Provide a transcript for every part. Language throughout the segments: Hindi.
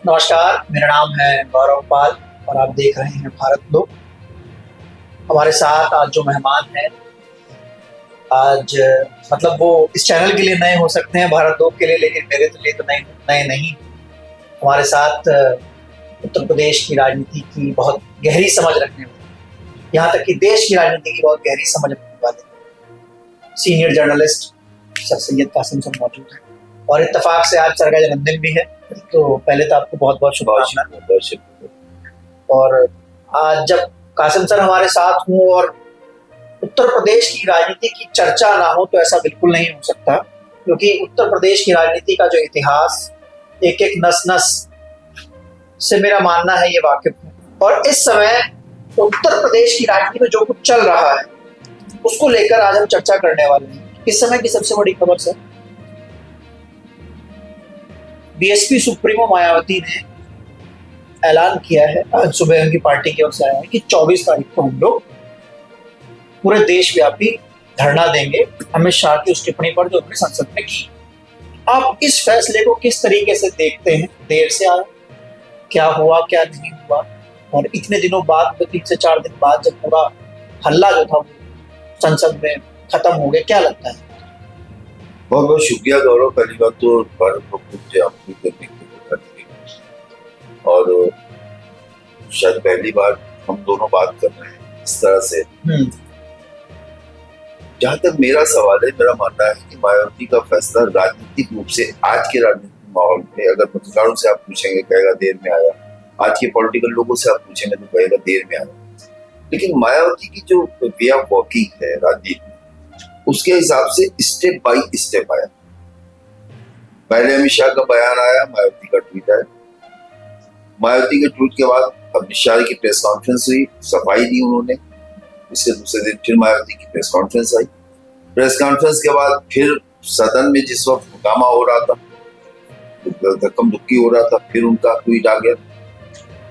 नमस्कार, मेरा नाम है गौरव पाल और आप देख रहे हैं भारत लोक। हमारे साथ आज जो मेहमान हैं, आज मतलब वो इस चैनल के लिए नए हो सकते हैं, भारत लोक के लिए, लेकिन मेरे लिए तो नए नए नहीं। हमारे साथ उत्तर प्रदेश की राजनीति की बहुत गहरी समझ रखने वाले, यहाँ तक कि देश की राजनीति की बहुत गहरी समझ रखने वाले senior journalist sir Syed Qasim sir मौजूद हैं और इत्तेफाक से आज सर का जन्मदिन भी है। तो पहले तो आपको बहुत बहुत शुभकामनाएं। और आज जब कासिम सर हमारे साथ हों और उत्तर प्रदेश की राजनीति की चर्चा ना हो तो ऐसा बिल्कुल नहीं हो सकता, क्योंकि उत्तर प्रदेश की राजनीति का जो इतिहास एक एक नस नस से मेरा मानना है ये वाकिफ है। और इस समय उत्तर प्रदेश की राजनीति में जो कुछ चल रहा है उसको लेकर आज हम चर्चा करने वाले हैं। इस समय की सबसे बड़ी खबर सर, बीएसपी सुप्रीमो मायावती ने ऐलान किया है, आज सुबह उनकी पार्टी की ओर से आया है कि 24 तारीख को हम लोग पूरे देशव्यापी धरना देंगे अमित शाह की उस टिप्पणी पर जो उन्होंने संसद में की। आप इस फैसले को किस तरीके से देखते हैं? देर से आया, क्या हुआ क्या नहीं हुआ, और इतने दिनों बाद, 3 से 4 दिन बाद जब पूरा हल्ला जो था वो संसद में खत्म हो गया, क्या लगता है? बहुत बहुत शुक्रिया गौरव। पहली बात तो भारत को मुझे आपकी करने की और शायद पहली बार हम दोनों बात कर रहे हैं इस तरह से। जहां तक मेरा सवाल है, मेरा मानना है कि मायावती का फैसला राजनीतिक रूप से आज के राजनीतिक माहौल में, अगर पत्रकारों से आप पूछेंगे कहेगा देर में आया, आज के पॉलिटिकल लोगों से आप पूछेंगे तो कहेगा देर में आया। लेकिन मायावती की जो वे ऑफ वॉकिंग है राजनीति, उसके हिसाब से स्टेप बाय स्टेप आया। पहले अमित शाह का बयान आया, मायावती का ट्वीट आया, मायावती के ट्वीट के बाद अमित शाह की प्रेस कॉन्फ्रेंस हुई, सफाई दी उन्होंने। इसके दूसरे दिन फिर मायावती की प्रेस कॉन्फ्रेंस आई। प्रेस कॉन्फ्रेंस के बाद फिर सदन में जिस वक्त हंगामा हो रहा था, धक्कम धुक्की हो रहा था, फिर उनका ट्वीट आ गया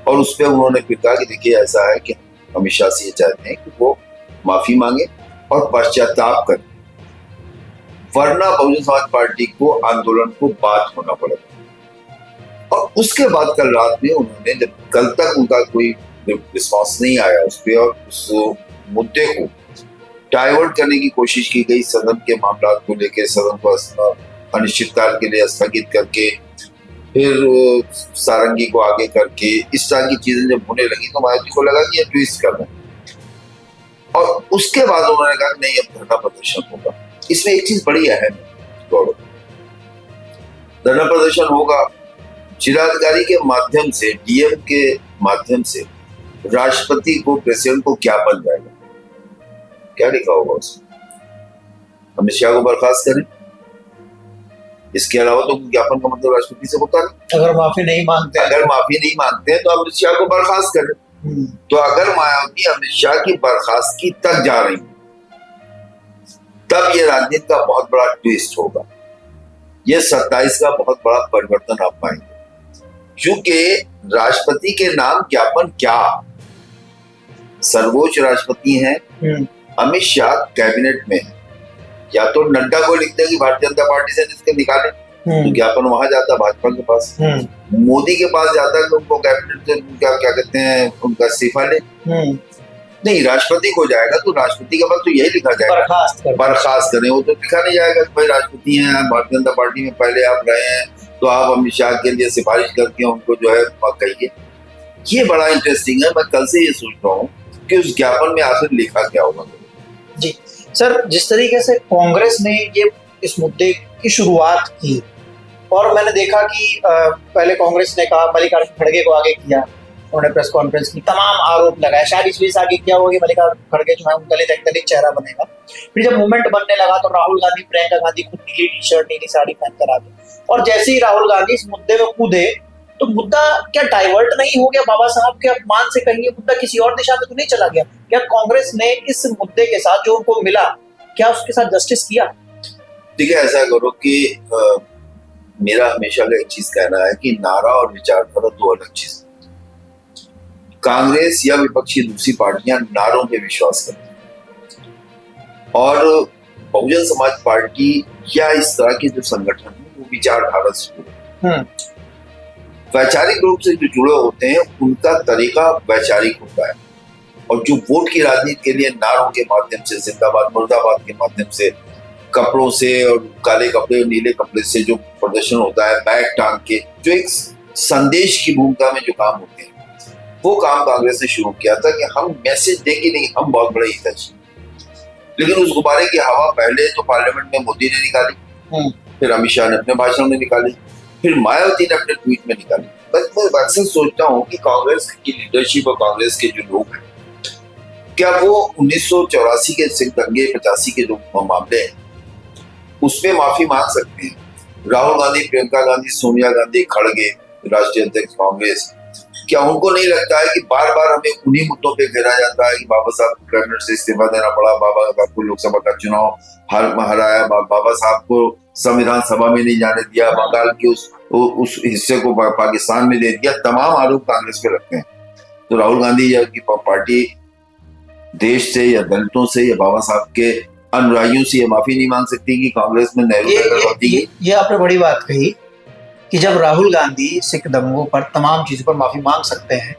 और उस पर उन्होंने फिर कहा कि देखिए ऐसा है कि अमित शाह से ये चाहते हैं कि वो माफी मांगे और पश्चाताप करें, वरना बहुजन समाज पार्टी को आंदोलन को बात होना पड़ेगा। और उसके बाद कल रात में उन्होंने, जब कल तक उनका कोई रिस्पॉन्स नहीं आया उस पर और उस मुद्दे को डाइवर्ट करने की कोशिश की गई, सदन के मामला को लेकर सदन को अनिश्चितकाल के लिए स्थगित करके फिर सारंगी को आगे करके इस तरह की चीजें जब होने लगी तो मायावती को लगा कि ये ट्विस्ट कर रहे हैं। और उसके बाद उन्होंने कहा कि नहीं, अब धरना प्रदर्शन होगा। इसमें एक चीज बड़ी अहम है, धरना प्रदर्शन होगा जिलाधिकारी के माध्यम से, डीएम के माध्यम से राष्ट्रपति को, प्रेसिडेंट को ज्ञापन जाएगा। क्या लिखा होगा उसमें? अमित शाह को बर्खास्त करें। इसके अलावा तो ज्ञापन का मतलब राष्ट्रपति से होता नहीं। अगर माफी नहीं मांगते हैं तो अमित शाह को बर्खास्त करें। तो अगर मायावती अमित शाह की बर्खास्तगी तक जा रही, तब ये राजनीति का बहुत बड़ा ट्विस्ट होगा। ये 27 का बहुत बड़ा परिवर्तन आप पाएंगे, क्योंकि राष्ट्रपति के नाम ज्ञापन क्या, सर्वोच्च राष्ट्रपति हैं, अमित शाह कैबिनेट में है, या तो नड्डा को लिखते हैं कि भारतीय जनता पार्टी से जिसके निकाले तो ज्ञापन वहां जाता भाजपा के पास, मोदी के पास जाता है तो उनको कैबिनेट से क्या क्या कहते हैं, उनका इस्तीफा ले। नहीं, राष्ट्रपति को जाएगा तो राष्ट्रपति के पास तो यही लिखा जाएगा बर्खास्त करें। वो तो लिखा नहीं जाएगा कि भाई राष्ट्रपति हैं, भारतीय जनता पार्टी में पहले आप रहे हैं तो आप अमित शाह के लिए सिफारिश करके उनको जो है कहिए। ये बड़ा इंटरेस्टिंग है। मैं कल से ये सोच रहा हूँ कि उस ज्ञापन में आखिर लिखा क्या होगा। जी सर, जिस तरीके से कांग्रेस ने ये इस मुद्दे की शुरुआत की और मैंने देखा कि पहले कांग्रेस ने कहा, मल्लिकार्जुन खड़गे को आगे किया, उन्होंने प्रेस कॉन्फ्रेंस की, तमाम आरोप लगाए, शायद इस वजह से आगे क्या हुआ कि मल्लिकार्जुन खड़गे जो है दलित चेहरा बनेगा। फिर जब मूवमेंट बनने लगा तो राहुल गांधी, प्रियंका गांधी खुद नीली टी शर्ट, नीली साड़ी पहनकर आ गए, और जैसे ही राहुल गांधी इस मुद्दे में कूदे तो मुद्दा क्या डाइवर्ट नहीं हो गया बाबा साहब के अपमान से? कहीं ये मुद्दा किसी और दिशा में तो नहीं चला गया? क्या कांग्रेस ने इस मुद्दे के साथ जो उनको मिला, क्या उसके साथ जस्टिस किया? देखिए, ऐसा करो कि मेरा हमेशा का एक चीज कहना है कि नारा और विचारधारा दो अलग चीज। कांग्रेस या विपक्षी दूसरी पार्टियां नारों पे विश्वास करती हैं और बहुजन समाज पार्टी या इस तरह के जो संगठन है वो विचारधारा से जुड़े। वैचारिक रूप से जो जुड़े होते हैं उनका तरीका वैचारिक होता है, और जो वोट की राजनीति के लिए नारों के माध्यम से, जिंदाबाद मुर्दाबाद के माध्यम से, कपड़ों से और काले कपड़े और नीले कपड़े से जो प्रदर्शन होता है, बैग टांग के, जो एक संदेश की भूमिका में जो काम होते हैं, वो काम कांग्रेस ने शुरू किया था कि हम मैसेज देंगे नहीं, हम बहुत बड़े हितैषी। लेकिन उस गुब्बारे की हवा पहले तो पार्लियामेंट में मोदी ने निकाली, फिर अमित शाह ने अपने भाषण में निकाली, फिर मायावती ने अपने ट्वीट में निकाली। बस मैं अक्सर सोचता हूँ कि कांग्रेस की लीडरशिप और कांग्रेस के जो लोग हैं, क्या वो 1984 के सिख दंगे, 85 के जो मामले हैं उसमें माफी मांग सकते हैं? राहुल गांधी, प्रियंका गांधी, सोनिया गांधी, खड़गे, राष्ट्रीय अध्यक्ष कांग्रेस, क्या उनको नहीं लगता है कि बार बार हमें उन्हीं मुद्दों पे घेरा जाता है कि बाबा साहब को कैबिनेट से इस्तीफा देना पड़ा, बाबा साहब को लोकसभा का चुनाव हराया, बाबा साहब को संविधान सभा में नहीं जाने दिया, बंगाल के उस हिस्से को पाकिस्तान में दे दिया, तमाम आरोप कांग्रेस पे रखते हैं। तो राहुल गांधी या की पार्टी देश से या दलितों से या बाबा साहब के अनुयायियों से ये माफी नहीं मांग सकती कि कांग्रेस में नेहरू? ये आपने बड़ी बात कही कि जब राहुल गांधी सिख दंगों पर तमाम चीजों पर माफी मांग सकते हैं,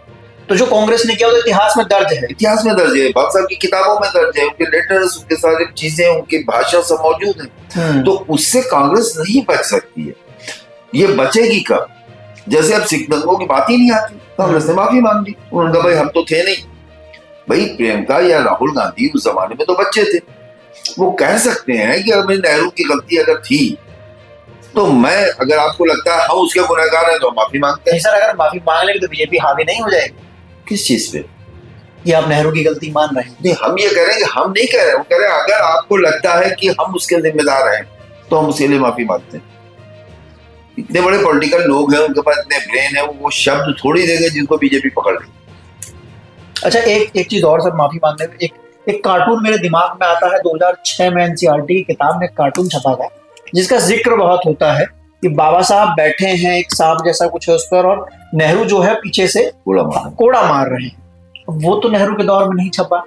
तो जो कांग्रेस ने किया वो इतिहास में दर्ज है। इतिहास में दर्ज है, बाबा साहब की किताबों में दर्ज है, उनके लेटर्स, उनके सारे चीजें, उनके भाषण सब मौजूद है। तो उससे कांग्रेस नहीं बच सकती है। ये बचेगी कब? जैसे अब सिख दंगों की बात ही नहीं आती, कांग्रेस ने माफी मांग ली, उन्होंने कहा भाई हम तो थे नहीं। भाई प्रियंका या राहुल गांधी उस जमाने में तो बच्चे थे, वो कह सकते हैं कि अगर नेहरू की गलती अगर थी तो मैं, अगर आपको लगता है हम उसके गुनहगार हैं तो माफी मांगते हैं। सर अगर माफी मांग लेंगे तो बीजेपी हावी नहीं हो जाएगी? किस चीज पे? ये आप नेहरू की गलती मान रहे हैं? नहीं, हम ये कह रहे हैं कि हम नहीं कह रहे, वो कह रहे हैं अगर आपको लगता है कि हम उसके जिम्मेदार हैं तो हम उसके लिए माफी मांगते हैं। इतने बड़े पॉलिटिकल लोग हैं, उनके पास इतने ब्रेन है, वो शब्द थोड़ी देंगे जिनको बीजेपी पकड़ लेगी। अच्छा, एक चीज और सर, माफी मांगने में एक कार्टून मेरे दिमाग में आता है। 2006 में एनसीईआरटी की किताब में कार्टून छपा था जिसका जिक्र बहुत होता है कि बाबा साहब बैठे हैं, एक सांप जैसा कुछ है उस पर, और नेहरू जो है पीछे से कोड़ा मार रहे हैं। वो तो नेहरू के दौर में नहीं छपा,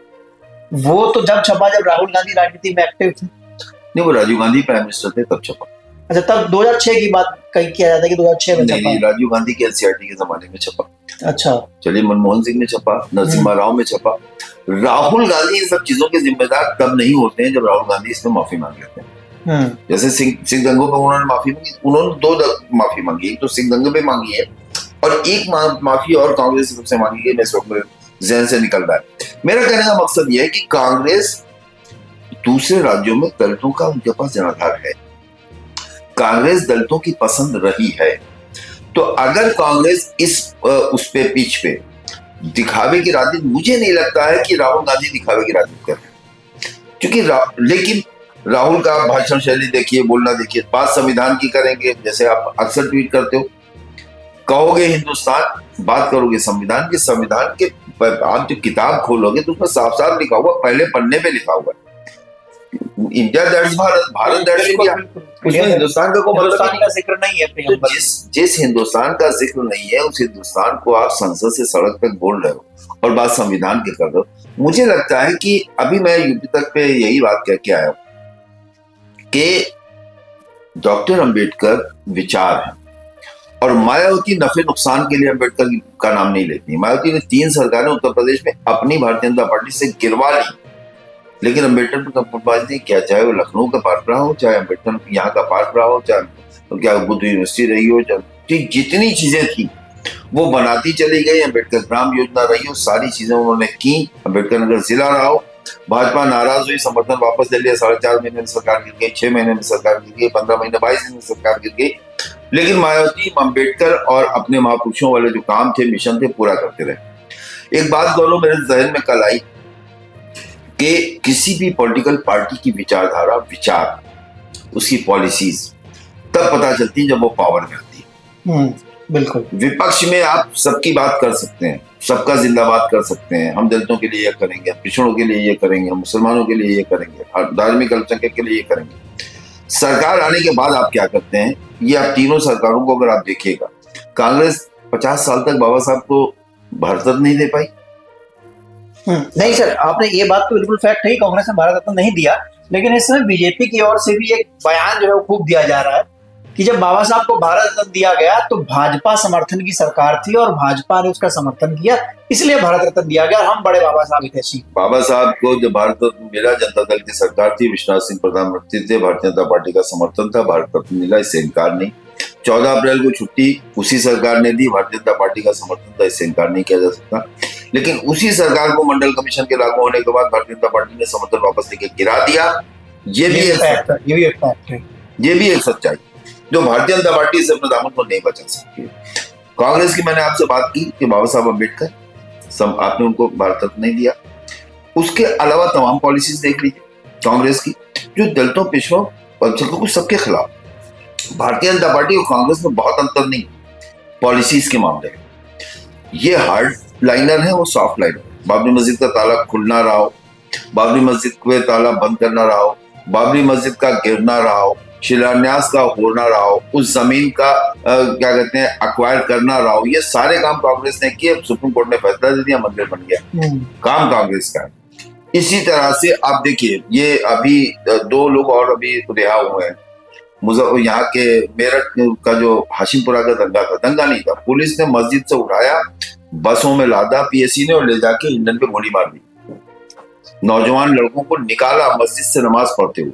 वो तो जब छपा जब राहुल गांधी राजनीति में एक्टिव थे। नहीं, वो राजीव गांधी प्राइम मिनिस्टर थे तब छपा। अच्छा, तब 2006 की बात कहीं किया जाता है कि 2006 में छपा? नहीं, राजीव गांधी के एनसीईआरटी के जमाने में छपा। अच्छा, चलिए, मनमोहन सिंह में छपा, नरसिम्हा राव में छपा। राहुल गांधी इन सब चीजों के जिम्मेदार तब नहीं होते हैं जब राहुल गांधी इसमें माफी मांग लेते हैं। जैसे सिख दंगों पर उन्होंने माफी मांगी, उन्होंने 2 माफी मांगी, एक तो सिख दंगे पे मांगी है और एक माफी और कांग्रेस की तरफ से मांगी है। मेरे जहन से निकल रहा है। मेरा कहने का मकसद यह है कि कांग्रेस दूसरे राज्यों में दलितों का उनके पास जनाधार है, कांग्रेस दलितों की पसंद रही है। तो अगर कांग्रेस उस पे पीछ पे दिखावे की राजनीति, मुझे नहीं लगता है कि राहुल गांधी दिखावे की राजनीति कर रहे हैं, क्योंकि लेकिन राहुल का भाषण शैली देखिए, बोलना देखिए, बात संविधान की करेंगे, जैसे आप अक्सर ट्वीट करते हो, कहोगे हिंदुस्तान, बात करोगे संविधान की। संविधान के आप जो किताब खोलोगे तो उसमें साफ साफ लिखा हुआ, पहले पन्ने पे लिखा हुआ India that's Bharat, Bharat that's India. उसमें हिंदुस्तान का कोई मतलब का जिक्र नहीं है। तो जिस हिंदुस्तान का जिक्र नहीं है उस हिंदुस्तान को आप संसद से सड़क पर बोल रहे हो और बात संविधान की कर रहे हो। मुझे लगता है कि अभी मैं यूपी तक पे यही बात कह के आया हूं कि डॉक्टर अंबेडकर विचार है, और मायावती नफे नुकसान के लिए अंबेडकर का नाम नहीं लेती। मायावती ने 3 सरकारें उत्तर प्रदेश में अपनी भारतीय जनता पार्टी से गिरवा ली, लेकिन अंबेडकर पर कंप्रोमाइज नहीं किया, चाहे वो लखनऊ का पार्ट रहा हो, चाहे अंबेडकर यहाँ का पार्ट रहा हो, चाहे तो क्या बुद्ध यूनिवर्सिटी रही हो, चाहे जितनी चीजें थी वो बनाती चली गई। अम्बेडकर ग्राम योजना रही हो, सारी चीजें उन्होंने की। अम्बेडकर नगर जिला रहा हो, भाजपा नाराज हुई, समर्थन वापस ले लिया, 4.5 महीने में सरकार गिर गई, 6 महीने में सरकार गिर गई, 15 महीने 22 दिन में सरकार गिर गई। लेकिन मायावती अम्बेडकर और अपने महापुरुषों वाले जो काम थे, मिशन थे, पूरा करते रहे। एक बात गौरव मेरे जहन में कल आई कि किसी भी पॉलिटिकल पार्टी की विचारधारा, विचार, उसकी पॉलिसीज तब पता चलती है जब वो पावर में आती है। बिल्कुल। विपक्ष में आप सबकी बात कर सकते हैं, सबका जिंदाबाद कर सकते हैं, हम दलितों के लिए ये करेंगे, हम पिछड़ों के लिए ये करेंगे, हम मुसलमानों के लिए ये करेंगे, धार्मिक अल्पसंख्यक के लिए ये करेंगे। सरकार आने के बाद आप क्या करते हैं, ये आप तीनों सरकारों को अगर आप देखिएगा, कांग्रेस 50 साल तक बाबा साहब को भारत रत्न नहीं दे पाई। नहीं सर, आपने ये बात तो बिल्कुल फैक्ट है, कांग्रेस ने भारत रत्न नहीं दिया, लेकिन इस समय बीजेपी की ओर से भी एक बयान जो है वो खूब दिया जा रहा है कि जब बाबा साहब को भारत रत्न दिया गया तो भाजपा समर्थन की सरकार थी और भाजपा ने उसका समर्थन किया, इसलिए भारत रत्न दिया गया और हम बड़े बाबा साहब हितैषी। बाबा साहब को जब भारत रत्न मिला, जनता दल की सरकार थी, विश्वनाथ सिंह प्रधानमंत्री थे, भारतीय जनता पार्टी का समर्थन था, भारत रत्न मिला, इससे इनकार नहीं। 14 अप्रैल को छुट्टी उसी सरकार ने दी, भारतीय जनता पार्टी का समर्थन था, इससे इनकार नहीं किया जा सकता। लेकिन उसी सरकार को मंडल कमीशन के लागू होने के बाद भारतीय जनता पार्टी ने समर्थन वापस लेके गिरा दिया। ये भी एक फैक्ट है, ये भी एक सच्चाई जो भारतीय जनता पार्टी से अपने दामन को नहीं बचा सकती है। कांग्रेस की मैंने आपसे बात की कि बाबा साहब अम्बेडकर, आपने उनको भारत रत्न नहीं दिया। उसके अलावा तमाम पॉलिसीज देख लीजिए कांग्रेस की, जो दलितों, पिछड़ों, अल्पसंख्यकों सबके खिलाफ। भारतीय जनता पार्टी और कांग्रेस में बहुत अंतर नहीं पॉलिसीज के मामले में। ये हार्ड लाइनर है, वो सॉफ्ट लाइनर है। बाबरी मस्जिद का ताला खुलना रहा हो, बाबरी मस्जिद को ताला बंद करना रहा हो, बाबरी मस्जिद का गिरना रहा हो, शिलान्यास का होना रहा हो, उस जमीन का क्या कहते हैं अक्वायर करना रहा हो, ये सारे काम कांग्रेस ने किए। सुप्रीम कोर्ट ने फैसला दे दिया, मंदिर बन गया, काम कांग्रेस का है। इसी तरह से आप देखिए, ये अभी 2 लोग और अभी रिहा हुए हैं। यहाँ के मेरठ का जो हाशिमपुरा का दंगा था, दंगा नहीं था, पुलिस ने मस्जिद से उठाया, बसों में लादा पीएसी ने और ले जाके ईंधन पे गोली मार दी। नौजवान लड़कों को निकाला मस्जिद से नमाज पढ़ते हुए,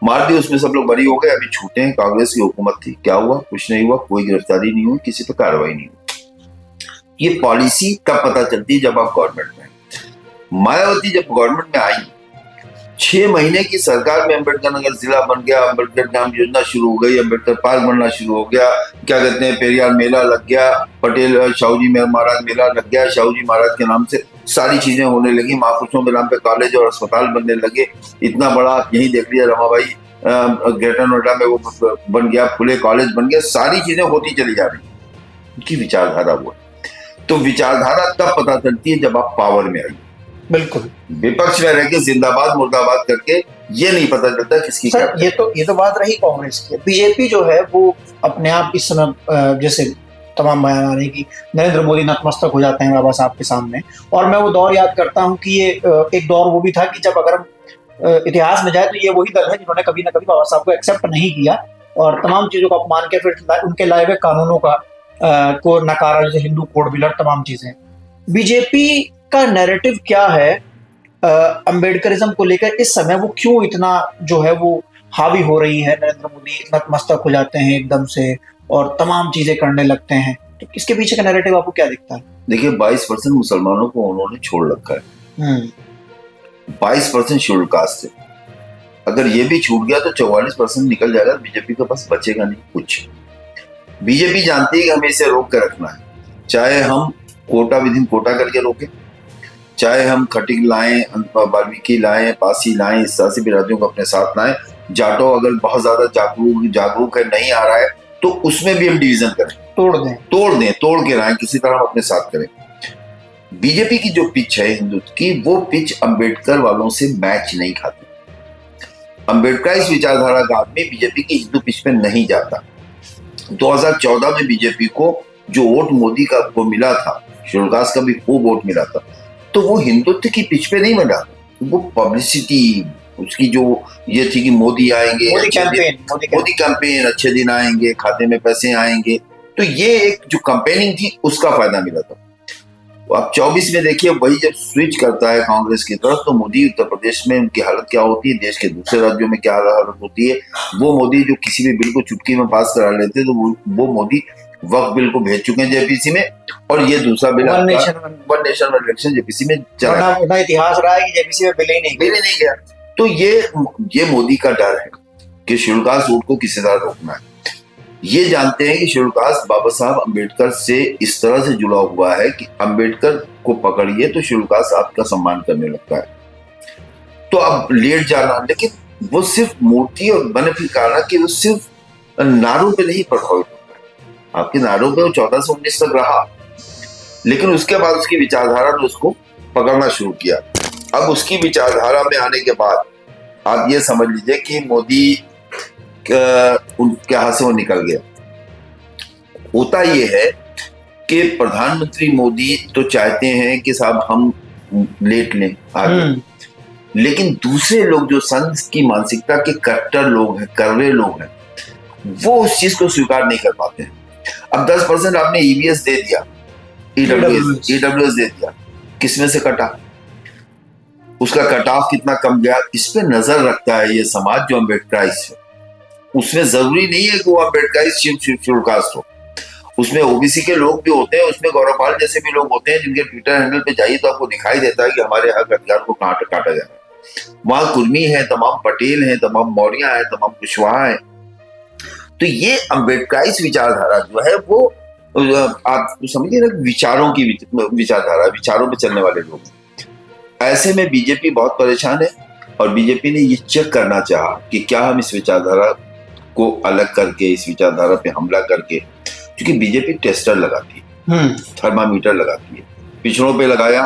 मार दी, उसमें सब लोग बरी हो गए, अभी छूटे हैं। कांग्रेस की हुकूमत थी, क्या हुआ? कुछ नहीं हुआ, कोई गिरफ्तारी नहीं हुई, किसी पे कार्रवाई नहीं हुई। ये पॉलिसी कब पता चलती है? जब आप गवर्नमेंट में। मायावती जब गवर्नमेंट में आई, 6 महीने की सरकार में अम्बेडकर नगर जिला बन गया, अम्बेडकर ग्राम योजना शुरू हो गई, अम्बेडकर पार्क बनना शुरू हो गया, क्या कहते हैं पेरियार मेला लग गया, पटेल शाहूजी महाराज मेला लग गया, शाहूजी महाराज के नाम से सारी चीजें होने लगी, महापुरुषों के नाम पे कॉलेज और अस्पताल बनने लगे। इतना बड़ा आप यही देख लिया, रमाबाई ग्रेटर नोएडा में वो बन गया, फुले कॉलेज बन गया, सारी चीजें होती चली जा रही। उनकी विचारधारा हुआ। तो विचारधारा तब पता चलती है जब आप पावर में आई। बिल्कुल, विपक्ष में रह के जिंदाबाद मुर्दाबाद करके ये नहीं पता चलता किसकी सर। ये तो बात रही कांग्रेस की। बीजेपी जो है वो अपने आप इस समय जैसे तमाम बयान आ रहे हैं कि नरेंद्र मोदी नतमस्तक हो जाते हैं बाबा साहब के सामने, और मैं वो दौर याद करता हूं कि ये एक दौर वो भी था कि जब अगर हम इतिहास में जाए तो ये वही दल है जिन्होंने कभी ना कभी बाबा साहब को एक्सेप्ट नहीं किया और तमाम चीजों का अपमान किया, फिर उनके लाए हुए कानूनों का को नकारा, जैसे हिंदू कोड बिल, तमाम चीजें। बीजेपी का नैरेटिव क्या है अम्बेडकरिज्म को लेकर इस समय? वो क्यों इतना जो है वो हावी हो रही है? नरेंद्र मोदी नतमस्तक हो जाते हैं एकदम से और तमाम चीजें करने लगते हैं, तो इसके पीछे का नैरेटिव आपको क्या दिखता है? देखिए, 22% मुसलमानों को उन्होंने छोड़ रखा है। 22% शेड्यूल कास्ट से, अगर ये भी छूट गया तो 44% निकल जाएगा, बीजेपी के पास बचेगा नहीं कुछ। बीजेपी जानती है कि हमें इसे रोक कर रखना है, चाहे हम कोटा विधिन कोटा करके रोके, चाहे हम खटिक लाएं, वाल्मीकि लाएं, पासी लाएं, इस तरह से भी राज्यों को अपने साथ लाएं। जाटो अगर बहुत ज्यादा जागरूक है, नहीं आ रहा है, तो उसमें भी हम डिवीजन करें, तोड़ के लाएं, किसी तरह हम अपने साथ करें। बीजेपी की जो पिच है हिंदुत्व की, वो पिच अंबेडकर वालों से मैच नहीं खाती। अंबेडकर इस विचारधारा का आदमी बीजेपी की हिंदू पिच पे नहीं जाता। 2014 में बीजेपी को जो वोट मोदी का को मिला था, शेड्यूल कास्ट का भी खूब वोट मिला था, तो वो हिंदुत्व की पिच पे नहीं बना, वो पब्लिसिटी उसकी जो ये थी कि मोदी आएंगे, मोदी कैंपेन, अच्छे दिन आएंगे, खाते में पैसे आएंगे, तो ये एक जो कैंपेनिंग थी उसका फायदा मिला था। तो आप 24 में देखिए, वही जब स्विच करता है कांग्रेस की तरफ, तो मोदी उत्तर प्रदेश में उनकी हालत क्या होती है, देश के दूसरे राज्यों में क्या हालत होती है। वो मोदी जो किसी भी बिल को चुटकी में पास करा लेते, तो वो मोदी वक्त बिल को भेज चुके हैं जेपीसी में, और ये दूसरा bill one nation one election JPC में चला। इतिहास रहा है कि जेपीसी में बिल ही नहीं गया। तो ये मोदी का डर है कि शेड्यूल कास्ट वोट को किसी तरह रोकना है। ये जानते हैं कि शेड्यूल कास्ट बाबा साहब अम्बेडकर से इस तरह से जुड़ा हुआ है कि अम्बेडकर को पकड़िए तो शेड्यूल कास्ट आपका सम्मान करने लगता है। तो अब लेट जाना, लेकिन वो सिर्फ मूर्ति और बने कि वो सिर्फ नारों पे नहीं प्रभावित होता है। आपके नारों पे वो 14 से 19 तक रहा, लेकिन उसके बाद उसकी विचारधारा ने उसको पकड़ना शुरू किया। अब उसकी विचारधारा में आने के बाद आप ये समझ लीजिए कि मोदी उनके हाथ से वो निकल गया। होता ये है कि प्रधानमंत्री मोदी तो चाहते हैं कि साहब हम लेट लें आगे, लेकिन दूसरे लोग जो संघ की मानसिकता के कट्टर लोग हैं, कड़वे लोग हैं, वो उस चीज को स्वीकार नहीं कर पाते हैं। अब 10% आपने ईवीएस दे दिया, ईडब्ल्यूएस दे दिया, किसमें से कटा, उसका कट ऑफ कितना कम गया, इस पे नजर रखता है ये समाज जो अम्बेडकराइज है। उसमें जरूरी नहीं है कि वो अम्बेडकराइज शेड्यूल हो, उसमें ओबीसी के लोग भी होते हैं, उसमें गौरव पाल जैसे भी लोग होते हैं, जिनके ट्विटर हैंडल पे जाइए तो आपको दिखाई देता है कि हमारे हक अधिकार को कहाँ काटा जा रहा है। वहां कुर्मी है, तमाम पटेल हैं, तमाम मौर्य हैं, तमाम कुशवाहा हैं। तो ये अम्बेडकराइज विचारधारा जो है वो आप समझिए ना, विचारों की विचारधारा, विचारों पे चलने वाले लोग। ऐसे में बीजेपी बहुत परेशान है और बीजेपी ने ये चेक करना चाहा कि क्या हम इस विचारधारा को अलग करके, इस विचारधारा पे हमला करके, क्योंकि बीजेपी टेस्टर लगाती है, थर्मामीटर लगाती है, पिछड़ों पे लगाया,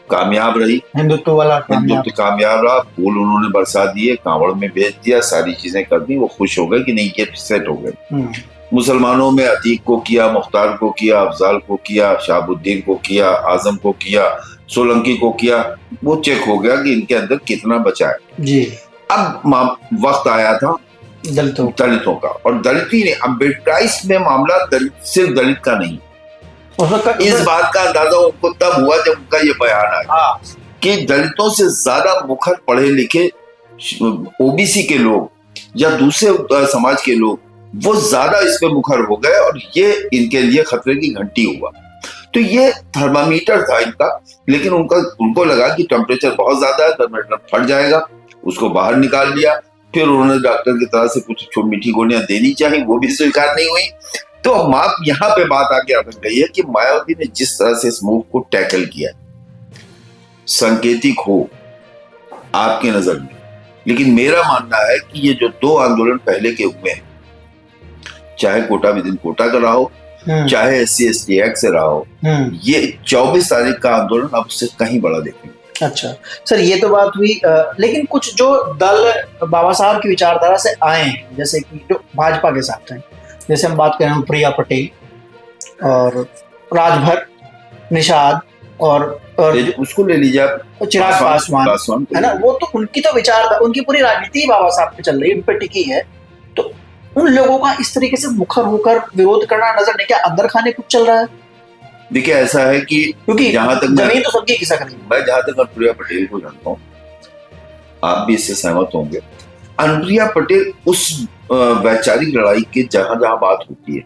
कामयाब रही, हिंदुत्व कामयाब रहा, फूल उन्होंने बरसा दिए, कांवड़ में भेज दिया, सारी चीजें कर दी, वो खुश हो गए कि नहीं ये सेट हो गए। मुसलमानों में अतीक को किया, मुख्तार को किया, अफजाल को किया, शहाबुद्दीन को किया, आजम को किया, सोलंकी को किया, वो चेक हो गया कि इनके अंदर कितना बचा है जी। अब वक्त आया था दलितों का, और दलित ने अम्बेडकराइज में मामला सिर्फ दलित का नहीं, इस बात का अंदाजा उनको तब हुआ जब उनका ये बयान आया कि दलितों से ज्यादा मुखर पढ़े लिखे ओबीसी के लोग या दूसरे समाज के लोग वो ज्यादा इस पे मुखर हो गए और ये इनके लिए खतरे की घंटी हुआ। तो ये थर्मामीटर था इनका, लेकिन उनको लगा कि टेम्परेचर बहुत ज्यादा है, थर्मामीटर फट जाएगा, उसको बाहर निकाल लिया। फिर उन्होंने डॉक्टर की तरह से कुछ मीठी गोलियां देनी चाहिए, वो भी स्वीकार नहीं हुई। तो अब यहाँ पे बात आगे अटक गई है कि मायावती ने जिस तरह से इस मूव को टैकल किया, संकेतिक हो आपके नजर में, लेकिन मेरा मानना है कि ये जो दो आंदोलन पहले के हुए हैं, चाहे कोटा विदिन कोटा का रहा हो, चाहे SC/ST एक्ट से रहा हो, ये 24 तारीख का आंदोलन अब उससे कहीं बड़ा देखेंगे। अच्छा सर, ये तो बात हुई, लेकिन कुछ जो दल बाबा साहब की विचारधारा से आए हैं, जैसे कि जो भाजपा के साथ हैं, जैसे हम बात करें प्रिया पटेल और राजभर निषाद और उसको ले लीजिए आप, चिराग पासवान है ना, वो तो उनकी तो विचारधारा, उनकी पूरी राजनीति बाबा साहब पे चल रही है, उन पे टिकी है। तो उन लोगों का इस तरीके से मुखर होकर विरोध करना नजर नहीं, क्या अंदर खाने कुछ चल रहा है? देखिए ऐसा है कि क्योंकि जहां तक जमीन तो सबकी खिसक रही है। मैं जहां तक अनुप्रिया पटेल को जानता हूँ, आप भी इससे सहमत होंगे, अनुप्रिया पटेल उस वैचारिक लड़ाई के जहां जहां बात होती है,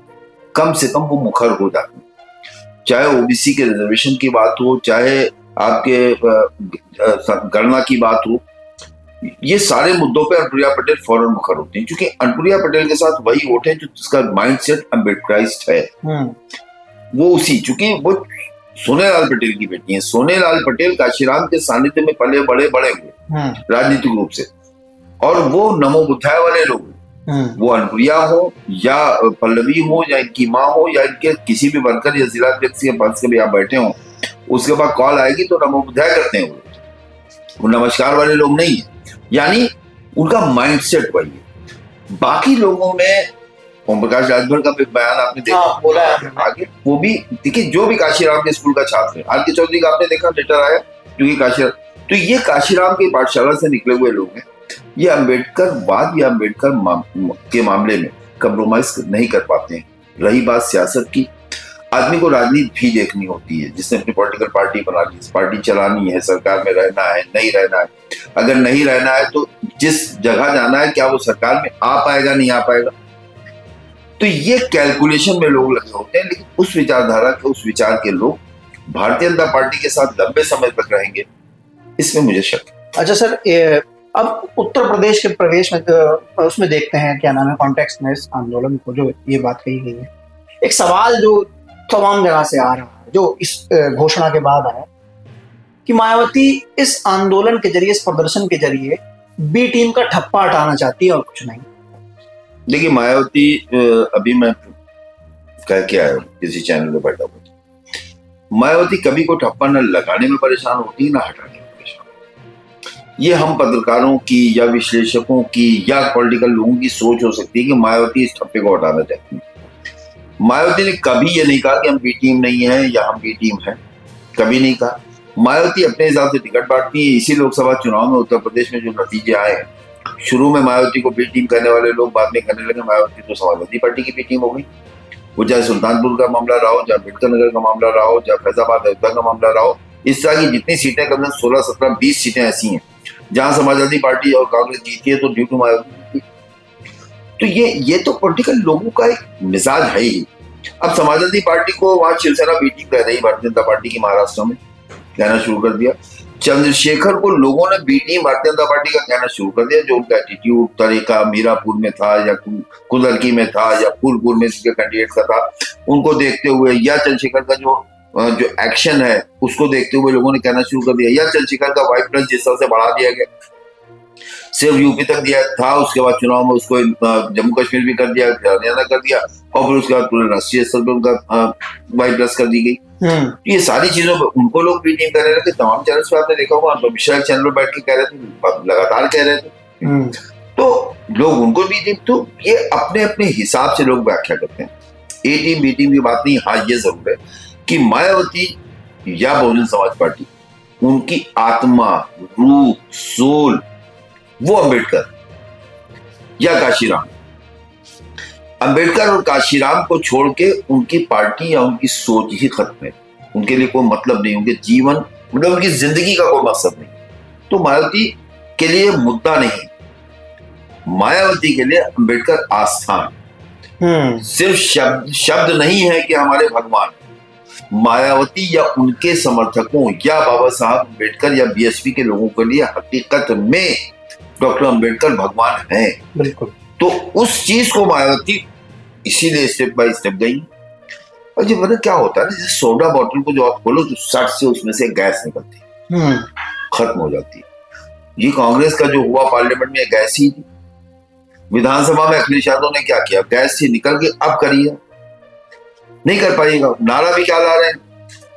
कम से कम वो मुखर हो जाती है। चाहे ओबीसी के रिजर्वेशन की बात हो, चाहे आपके गणना की बात हो, ये सारे मुद्दों पे अनुप्रिया पटेल फौरन मुखर होती है, क्योंकि अनुप्रिया पटेल के साथ वही वोट है जो जिसका माइंडसेट अम्बेडकराइज्ड है। वो उसी, चूंकि वो सोनेलाल पटेल की बेटी है, सोनेलाल पटेल काशीराम के सानिध्य में पले बड़े हुए राजनीतिक रूप से, और वो नमो बुद्धाय वाले लोग, वो अनुप्रिया हो या पल्लवी हो या इनकी माँ हो या इनके किसी भी वर्कर या जिला अध्यक्ष के पद से भी आप बैठे हो, उसके बाद कॉल आएगी तो नमो बुद्धाय करते हैं, वो नमस्कार वाले लोग नहीं है। यानी उनका माइंडसेट वही है। बाकी लोगों में ओम प्रकाश राजभर का बयान आपने देखा, बोला है आगे, वो भी देखिए, जो भी काशीराम के स्कूल का छात्र है, आर.के. चौधरी का आपने देखा लेटर आया, क्योंकि काशीराम, तो ये काशीराम की पाठशाला से निकले हुए लोग हैं। ये अम्बेडकरवाद या अम्बेडकर के मामले में कंप्रोमाइज नहीं कर पाते हैं। रही बात सियासत की, आदमी को राजनीति भी देखनी होती है, जिसने अपनी पॉलिटिकल पार्टी बना ली, पार्टी चलानी है, सरकार में रहना है, नहीं रहना है। अगर नहीं रहना है तो जिस जगह जाना है, क्या वो सरकार में आ पाएगा, नहीं आ पाएगा, तो ये कैलकुलेशन में लोग लगे होते हैं। लेकिन उस विचारधारा के, उस विचार के लोग भारतीय जनता पार्टी के साथ लंबे समय तक रहेंगे, इसमें मुझे शक है। अच्छा सर, अब उत्तर प्रदेश के प्रवेश में उसमें देखते हैं, क्या नाम है, कॉन्टेक्स्ट में इस आंदोलन को जो ये बात कही गई है, एक सवाल जो तमाम जगह से आ रहा है, जो इस घोषणा के बाद आया, कि मायावती इस आंदोलन के जरिए, इस प्रदर्शन के जरिए बी टीम का ठप्पा हटाना चाहती है और कुछ नहीं। देखिए मायावती, अभी मैं कह के आया हूँ किसी चैनल पे बैठा हुआ, मायावती कभी को ठप्पा न लगाने में परेशान होती, ना हटाने में परेशान। ये हम पत्रकारों की या विश्लेषकों की या पॉलिटिकल लोगों की सोच हो सकती है कि मायावती इस ठप्पे को हटाना चाहती है। मायावती ने कभी ये नहीं कहा कि हम बी टीम नहीं है या हम बी टीम है, कभी नहीं कहा। मायावती अपने हिसाब से टिकट बांटती है। इसी लोकसभा चुनाव में उत्तर प्रदेश में जो नतीजे आए हैं, शुरू में मायावती को बी टीम करने वाले लोग बाद में कहने लगे मायावती तो समाजवादी पार्टी की बी टीम हो गई। वो चाहे सुल्तानपुर का मामला रहा हो, चाहे अम्बेडकर नगर का मामला रहा हो, चाहे फैजाबाद अयोध्या का मामला रहा हो, इस तरह की जितनी सीटें कम से 16, 17, 20 सीटें ऐसी हैं जहां समाजवादी पार्टी और कांग्रेस जीती है तो ड्यू टू मायावती। तो ये तो पॉलिटिकल लोगों का एक मिजाज है ही। अब समाजवादी पार्टी को वहां शिवसेना बी टीम कह रही, भारतीय जनता पार्टी की महाराष्ट्र में कहना शुरू कर दिया। चंद्रशेखर को लोगों ने B team Bharatiya Janata party का कहना शुरू कर दिया, जो उनका एटीट्यूड तरीका मीरापुर में था या कुदरकी में था या फूलपुर में जिसके कैंडिडेट का था, उनको देखते हुए या चंद्रशेखर का जो एक्शन है उसको देखते हुए लोगों ने कहना शुरू कर दिया, या चंद्रशेखर का वाइट प्लस जिस तरह से बढ़ा दिया गया, सिर्फ यूपी तक दिया था, उसके बाद चुनाव में उसको जम्मू कश्मीर भी कर दिया, हरियाणा कर दिया, और फिर उसके बाद पूरे राष्ट्रीय स्तर पर उनका वाइट प्लस कर दी गई। ये सारी चीजों पर उनको लोग बी टीम कर रहे थे। तमाम चैनल पे आपने देखा होगा, तो मिश्रा चैनल पर बैठ के कह रहे थे, लगातार कह रहे थे, तो लोग उनको बी टीम, तो ये अपने अपने हिसाब से लोग व्याख्या करते हैं। ए टीम बी टीम की बात नहीं। हाँ, ये जरूर है कि मायावती या बहुजन समाज पार्टी, उनकी आत्मा, रूह, सोल वो अम्बेडकर या काशीराम। अम्बेडकर और काशीराम को छोड़ के उनकी पार्टी या उनकी सोच ही खत्म है। उनके लिए कोई मतलब नहीं, उनके जीवन मतलब उनकी जिंदगी का कोई मकसद नहीं। तो मायावती के लिए मुद्दा नहीं, मायावती के लिए अम्बेडकर आस्थान। सिर्फ शब्द नहीं है कि हमारे भगवान, मायावती या उनके समर्थकों या बाबा साहब अम्बेडकर या बीएसपी के लोगों के लिए हकीकत में डॉक्टर अम्बेडकर भगवान हैं। बिल्कुल। तो उस चीज को मायावती इसीलिए स्टेप बाय स्टेप गई। और जब मतलब क्या होता है ना, जैसे सोडा बॉटल को जो आप खोलो तो सट से उसमें से गैस निकलती है, खत्म हो जाती है। ये कांग्रेस का जो हुआ पार्लियामेंट में गैस ही थी। विधानसभा में अखिलेश यादव ने क्या किया, गैस से निकल के अब करिए, नहीं कर पाइएगा। नारा भी क्या ला रहे हैं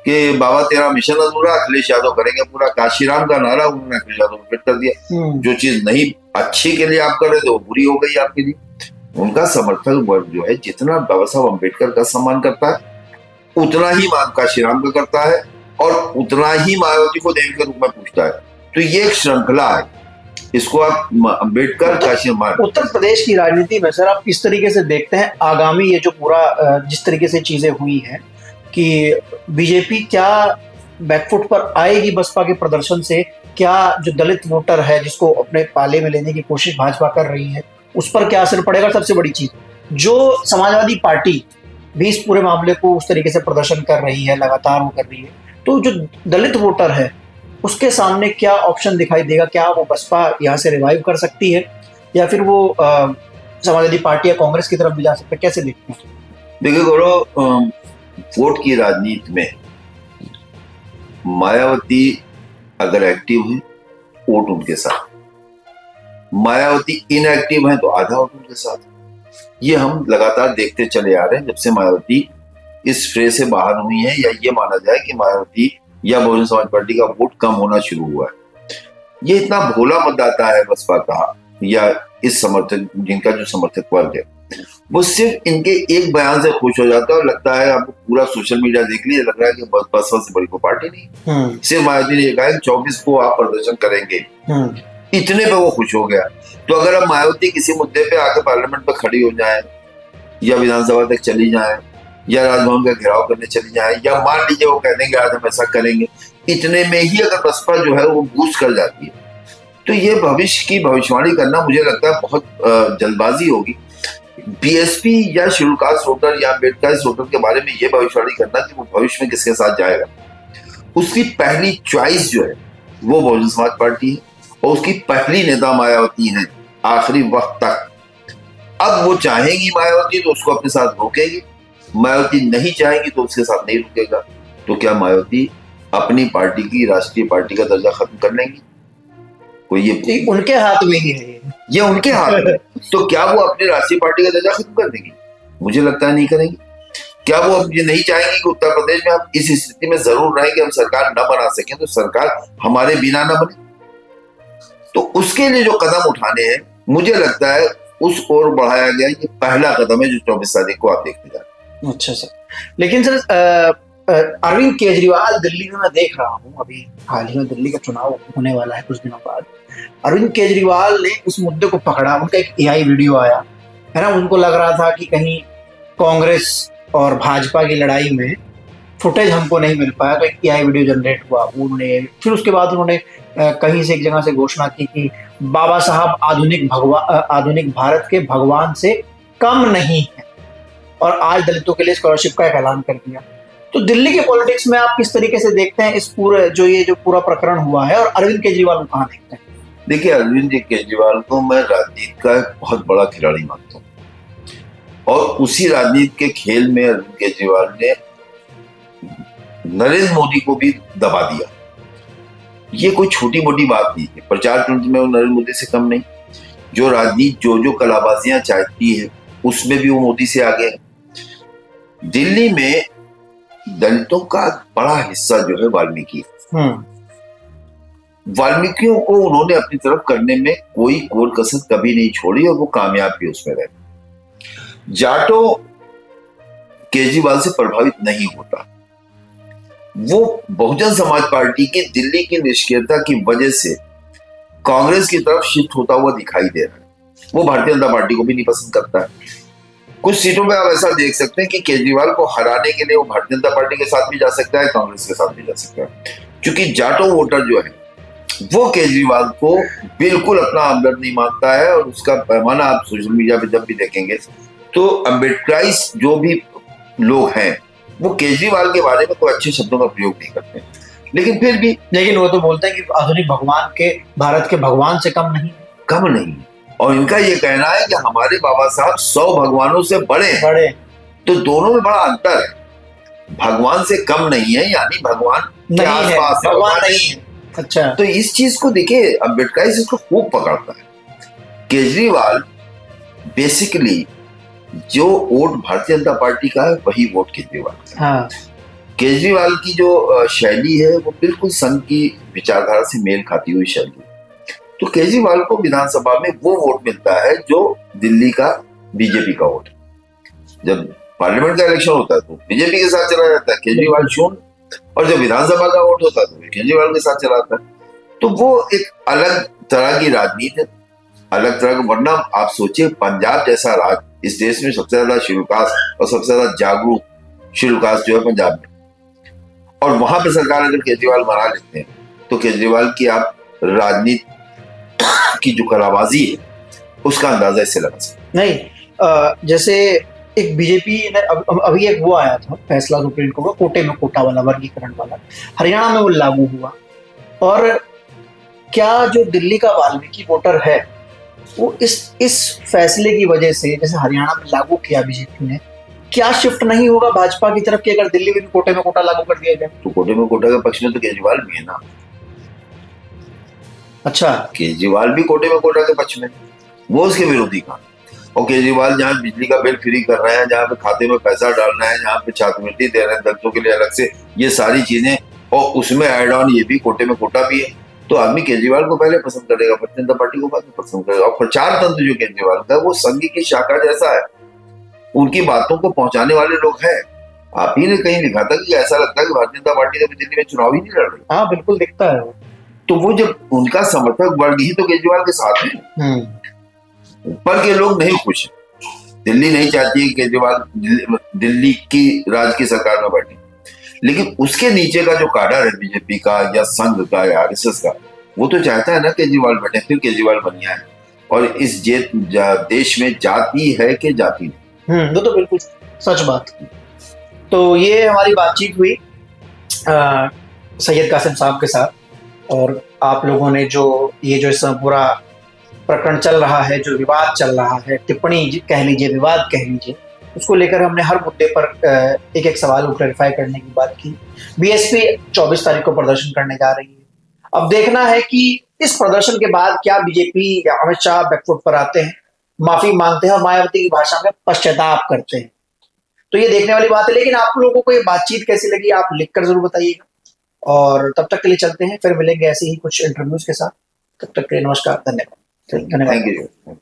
कि बाबा तेरा मिशन अधूरा, अखिलेश यादव करेंगे पूरा। काशीराम का नारा उन्होंने अखिलेश यादव को फिट कर दिया। जो चीज नहीं अच्छी के लिए आप कर रहे थे वो बुरी हो गई आपके लिए। उनका समर्थक वर्ग जो है जितना बाबा साहब अम्बेडकर का सम्मान करता है उतना ही काशीराम का करता है, और उतना ही मायावती को देवी के रूप में पूछता है। तो ये एक श्रृंखला है, इसको आप अम्बेडकर काशीराम। उत्तर प्रदेश की राजनीति में सर आप किस तरीके से देखते हैं आगामी ये जो पूरा जिस तरीके से चीजें हुई हैं कि बीजेपी क्या बैकफुट पर आएगी बसपा के प्रदर्शन से? क्या जो दलित वोटर है जिसको अपने पाले में लेने की कोशिश भाजपा कर रही है उस पर क्या असर पड़ेगा? सबसे बड़ी चीज, जो समाजवादी पार्टी भी इस पूरे मामले को उस तरीके से प्रदर्शन कर रही है, लगातार वो कर रही है, तो जो दलित वोटर है उसके सामने क्या ऑप्शन दिखाई देगा? क्या वो बसपा यहाँ से रिवाइव कर सकती है या फिर वो समाजवादी पार्टी या कांग्रेस की तरफ भी जा सकते हैं? कैसे देखते हैं? देखिए गौरव, वोट की राजनीति में मायावती अगर एक्टिव है वोट उनके साथ, मायावती इनएक्टिव है तो आधा वोट उनके साथ। ये हम लगातार देखते चले आ रहे हैं जब से मायावती इस फ्रेज से बाहर हुई है, या ये माना जाए कि मायावती या बहुजन समाज पार्टी का वोट कम होना शुरू हुआ है। ये इतना भोला मतदाता है बसपा का या इस समर्थक, जिनका जो समर्थक वर्ग है वो सिर्फ इनके एक बयान से खुश हो जाता है और लगता है, आपको पूरा सोशल मीडिया देख लीजिए, लग रहा है कि बसपा से बड़ी कोई पार्टी नहीं। सिर्फ मायावती ने कहा 24 को आप प्रदर्शन करेंगे, इतने पे वो खुश हो गया। तो अगर अब मायावती किसी मुद्दे पे आके पार्लियामेंट पे खड़ी हो जाए या विधानसभा तक चली जाए या राजभवन का घेराव करने चली जाए, या मान लीजिए वो कह देंगे आज हम ऐसा करेंगे, इतने में ही अगर बसपा जो है वो बूस्ट कर जाती है, तो ये भविष्य की भविष्यवाणी करना मुझे लगता है बहुत जल्दबाजी होगी। बीएसपी या शेड्यूल कास्ट वोटर या अम्बेडकर वोटर के बारे में ये भविष्यवाणी करना कि वो भविष्य में किसके साथ जाएगा, उसकी पहली चॉइस जो है वो बहुजन समाज पार्टी है और उसकी पहली नेता मायावती है आखिरी वक्त तक। अब वो चाहेगी मायावती तो उसको अपने साथ रोकेगी, मायावती नहीं चाहेगी तो उसके साथ नहीं रुकेगा। तो क्या मायावती अपनी पार्टी की राष्ट्रीय पार्टी का दर्जा खत्म कर लेंगी? कोई ये उनके हाथ में ही है, ये उनके हाथ में। तो क्या वो अपनी राष्ट्रीय पार्टी का दर्जा खत्म कर देंगी? मुझे लगता है नहीं करेंगी। क्या वो अब ये नहीं चाहेंगे कि उत्तर प्रदेश में हम इस स्थिति में जरूर रहें कि हम सरकार न बना सकें, तो सरकार हमारे बिना न बने? तो उसके लिए जो कदम उठाने हैं मुझे लगता है उस ओर बढ़ाया गया, ये पहला कदम है जो 24 तारीख को आप देखते जा रहे हैं। अच्छा सर, लेकिन सर अरविंद केजरीवाल दिल्ली में मैं देख रहा हूँ, अभी हाल ही में दिल्ली का चुनाव होने वाला है कुछ दिनों बाद, अरविंद केजरीवाल ने उस मुद्दे को पकड़ा। उनका एक एआई वीडियो आया है ना, उनको लग रहा था कि कहीं कांग्रेस और भाजपा की लड़ाई में फुटेज हमको नहीं मिल पाया, तो एक एआई वीडियो जनरेट हुआ। उन्होंने फिर उसके बाद उन्होंने कहीं से एक जगह से घोषणा की कि बाबा साहब आधुनिक भारत के भगवान से कम नहीं है, और आज दलितों के लिए स्कॉलरशिप का एक ऐलान कर दिया। तो दिल्ली के पॉलिटिक्स में आप किस तरीके से देखते हैं इस पूरे जो पूरा प्रकरण हुआ है, और अरविंद केजरीवाल को कहाँ देखते हैं? देखिए, अरविंद केजरीवाल को मैं राजनीति का एक बहुत बड़ा खिलाड़ी मानता हूँ, और उसी राजनीति के खेल में अरविंद केजरीवाल ने नरेंद्र मोदी को भी दबा दिया। ये कोई छोटी मोटी बात नहीं है। प्रचार तंत्र में वो नरेंद्र मोदी से कम नहीं। जो राजनीति जो कलाबाजियां चाहती है उसमें भी वो मोदी से आगे है। दिल्ली में दलितों का बड़ा हिस्सा जो है वाल्मीकि, वाल्मीकियों को उन्होंने अपनी तरफ करने में कोई कोर कसर कभी नहीं छोड़ी, और वो कामयाब भी उसमें रहे। जाटो केजरीवाल से प्रभावित नहीं होता। वो बहुजन समाज पार्टी की दिल्ली की निष्क्रियता की वजह से कांग्रेस की तरफ शिफ्ट होता हुआ दिखाई दे रहा है। वो भारतीय जनता पार्टी को भी नहीं पसंद करता है। कुछ सीटों में आप ऐसा देख सकते हैं कि केजरीवाल को हराने के लिए वो भारतीय जनता पार्टी के साथ भी जा सकता है, कांग्रेस के साथ भी जा सकता है, क्योंकि जाटो वोटर जो है वो केजरीवाल को बिल्कुल अपना हमदर्द नहीं मानता है। और उसका पैमाना आप सोशल मीडिया पे जब भी देखेंगे तो अम्बेडकराइज जो भी लोग हैं वो केजरीवाल के बारे में कोई अच्छे शब्दों का प्रयोग नहीं करते, लेकिन वो तो बोलते हैं कि आधुनिक भगवान के भारत के भगवान से कम नहीं। और इनका ये कहना है कि हमारे बाबा साहब 100 भगवानों से बड़े। तो दोनों में बड़ा अंतर है। भगवान से कम नहीं है, यानी भगवान के आसपास है, भगवान नहीं है। अच्छा, तो इस चीज को देखिए, अम्बेडकर इसको खूब पकड़ता है। केजरीवाल बेसिकली जो वोट भारतीय जनता पार्टी का है वही वोट केजरीवाल का है। केजरीवाल की जो शैली है वो बिल्कुल संघ की विचारधारा से मेल खाती हुई शैली है। तो केजरीवाल को विधानसभा में वो वोट मिलता है जो दिल्ली का बीजेपी का वोट है। जब पार्लियामेंट का इलेक्शन होता है तो बीजेपी के साथ चला जाता है केजरीवाल शून्य, और जब विधानसभा का वोट होता है तो केजरीवाल के साथ चला जाता है। तो वो एक अलग तरह की राजनीति है, अलग तरह का। वरना आप सोचिए, पंजाब जैसा राज्य, इस देश में सबसे ज्यादा शेड्यूल कास्ट और सबसे ज्यादा जागरूक शेड्यूल कास्ट जो है पंजाब में, और वहां पर सरकार अगर केजरीवाल बना लेते हैं तो केजरीवाल की आप राजनीति की जो कलाबाजी है उसका अंदाजा इससे लगा सकते नहीं। जैसे एक बीजेपी ने अभी एक वो आया था फैसला सुप्रीम कोर्ट का, कोटे में कोटा वाला, वर्गीकरण वाला, हरियाणा में वो लागू हुआ। और क्या जो दिल्ली का वाल्मीकि वोटर है वो इस फैसले की वजह से, जैसे हरियाणा में लागू किया बीजेपी ने, क्या शिफ्ट नहीं होगा भाजपा की तरफ कि अगर दिल्ली में भी कोटे में कोटा लागू कर दिया जाए? तो कोटे में कोटा के पक्ष में तो केजरीवाल भी है ना। अच्छा, केजरीवाल भी कोटे में कोटा के पक्ष में, वो उसके विरोधी का। और केजरीवाल जहाँ बिजली का बिल फ्री कर रहे हैं, जहाँ पे खाते में पैसा डाल रहे हैं, जहाँ पे छात्रवृत्ति दे रहे हैं दलितों के लिए अलग से, ये सारी चीजें, और उसमें एड ऑन ये भी कोटे में कोटा भी है, तो आदमी केजरीवाल को पहले पसंद करेगा, भारतीय जनता पार्टी को बाद में पसंद करेगा। और प्रचार तंत्र जो केजरीवाल का है वो संघ की शाखा जैसा है, उनकी बातों को पहुंचाने वाले लोग हैं। आप ही ने कहीं लिखा था कि ऐसा लगता है कि भारतीय जनता पार्टी कभी दिल्ली में चुनाव ही नहीं लड़ रही। हाँ, बिल्कुल दिखता है। तो वो जब उनका समर्थक वर्ग ही तो केजरीवाल के साथ है, ऊपर के लोग नहीं खुश हैं। दिल्ली नहीं चाहती है केजरीवाल दिल्ली की राज्य की सरकार में बैठे, लेकिन उसके नीचे का जो काडर है बीजेपी का या संघ का या आरएसएस का, वो तो चाहता है ना केजरीवाल बैठे, फिर केजरीवाल बनिया है। और इस देश में जाति है कि जाति नहीं, वो तो बिल्कुल सच बात। तो ये हमारी बातचीत हुई सैयद कासिम साहब के साथ, और आप लोगों ने जो इस पूरा प्रकरण चल रहा है, जो विवाद चल रहा है, टिप्पणी कह लीजिए, विवाद कह लीजिए, उसको लेकर हमने हर मुद्दे पर एक एक सवाल को क्लैरिफाई करने की बात की। बीएसपी 24 तारीख को प्रदर्शन करने जा रही है। अब देखना है कि इस प्रदर्शन के बाद क्या बीजेपी या अमित शाह बैकफुट पर आते हैं, माफी मांगते हैं और मायावती की भाषा में पश्चाताप करते हैं। तो ये देखने वाली बात है। लेकिन आप लोगों को ये बातचीत कैसी लगी आप लिखकर जरूर बताइएगा, और तब तक के लिए चलते हैं, फिर मिलेंगे ऐसे ही कुछ इंटरव्यूज के साथ। तब तक के लिए नमस्कार, धन्यवाद। Thank you.